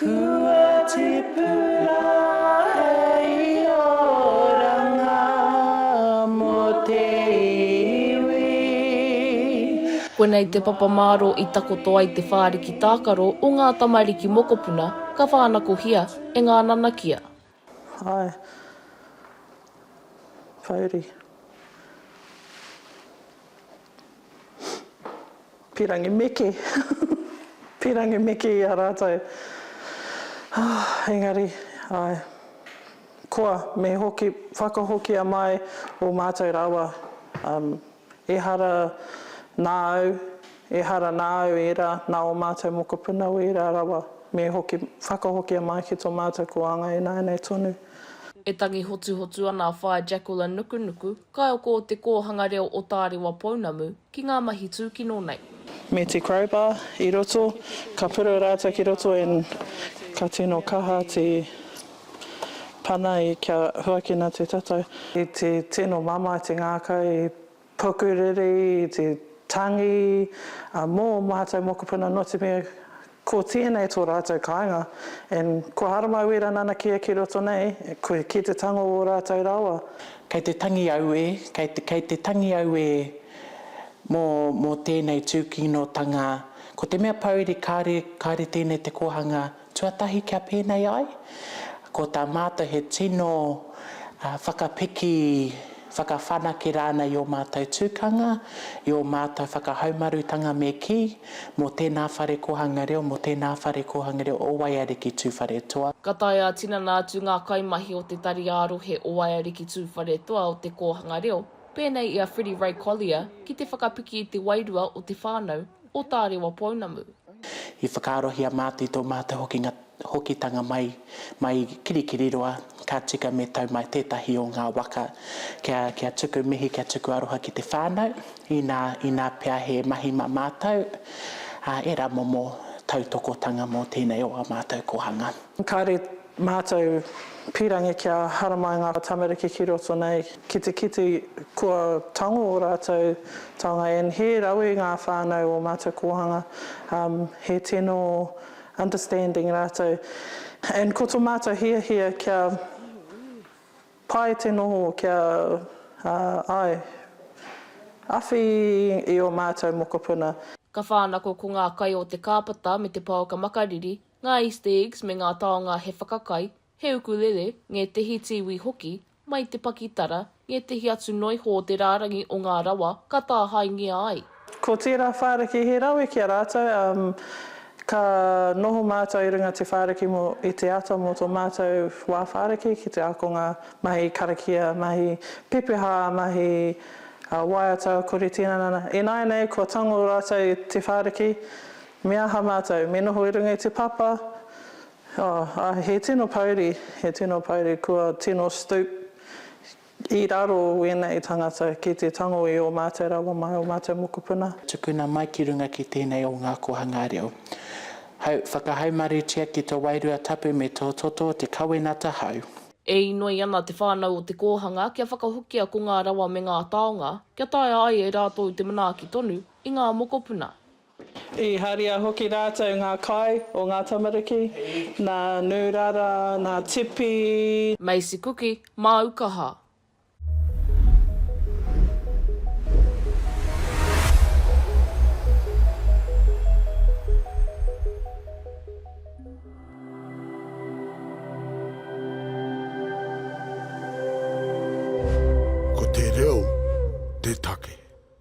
Kua te pura hei oranga mo te iwi. Koenei te papamaro i takoto ai te whāriki tākaro o ngā tamariki mokopuna, ka whānako hia e ngā nanakia. Ai, whauri. Pirangi meke. Pirangi meke i a rātou. Engari, ai. Koa, me hoki, whakahoki a mai o mātou rawa. Ehara nāu, ehara nāu era, nā o mātou mokopuna o era rawa. Me hoki, whakahoki a mai ki tō mātou koanga e nei tonu. E tangi hotu ana whae Jackula nuku, kai o ko te Kōhanga Reo o Tārewa Pounamu ki ngā mahi tūkino nei. Me te crowbar i roto, ka puru rātou ki roto ka tino kaha te pana i kia huakina te tatau. I te tino mama, te ngākau, i Pūkōrero, i te tangi, mō mātou mokopuna noti mea ko tēnei tō rātou kāinga. Ko haramau wera nana kia ki roto nei, ki te tango o rātou rawa. Kei te tangi au kei te tangi au mō tēnei tūkinotanga. Ko te mea pauri kāre tēnei te kohanga, tuatahi kia pēnei ai. Ko tā mātou he tino whakapiki, whakawhanake rāna i o mātou tūkanga, i o mātou whakahaumarutanga me ki, mō tēnā whare Kōhanga Reo, mō tēnā whare Kōhanga Reo o Waiariki tūwhare toa. Ka tae a tinana atu ngā kaimahi o te tari ārohe o Waiariki tūwhare toa o te Kōhanga Reo, pēnei i a Freddie Ray Collier ki te whakapiki i te wairua o te Whānau o Tārewa Pounamu. I whakaarohi a mātou tō mātou hokitanga mai kirikiriroa, ka tika me tau mai tētahi o ngā waka kia tuku mihi, kia tuku aroha ki te whānau, i nā pia he mahi ma mātou, e rā momo tautokotanga mō tēnei o a mātou kohanga. Kāre mātou pirangi kia haramai ngā tamariki ki roto nei, kiti kua tango o rātou taonga, he rawi ngā whānau o mātou kohanga, he tino understanding rātou. Ko tō mātou hia kia pai te noho, kia awhi i o mātou mokopuna. Ka whānako ko ngā kai o te kāpata me te pauka makariri, ngā Easter eggs me ngā taonga he whakakai, he ukulele, nge te hitiwi hoki, mai te pakitara, nge te hiatu noiho o te rārangi o ngā rawa, ka tāhai ngia ai. Ko tērā whāriki he rawi ki a rātou, ka noho mātou i runga te whāriki i te ata mō tō mātou wā whāriki ki te akonga mahi karakia, mahi pepeha, mahi waiata kore tēnana. E nai nei, kua tango rātou i te whāriki, me aha mātou, me noho i runga i te papa, he tino pauri, kua tino stoop i raro wēnei tangata ki te tango i o mātou rawa mai o mātou mokopuna. Tukuna mai ki runga ki tēnei o ngā Kōhanga Reo. Whakahaumarutia ki tō wairua tapu me tō toto te kawenata hau. E inoi ana te whānau o te kōhanga kia whakahukia ko ngā rawa me ngā taonga, kia tae ai e rātou te manaaki tonu i ngā mokopuna. I haria hoki rātou ngā kai o ngā tamariki, nā nūrara, nā tipi. Macie Kuki, mā Aukaha. Ko te reo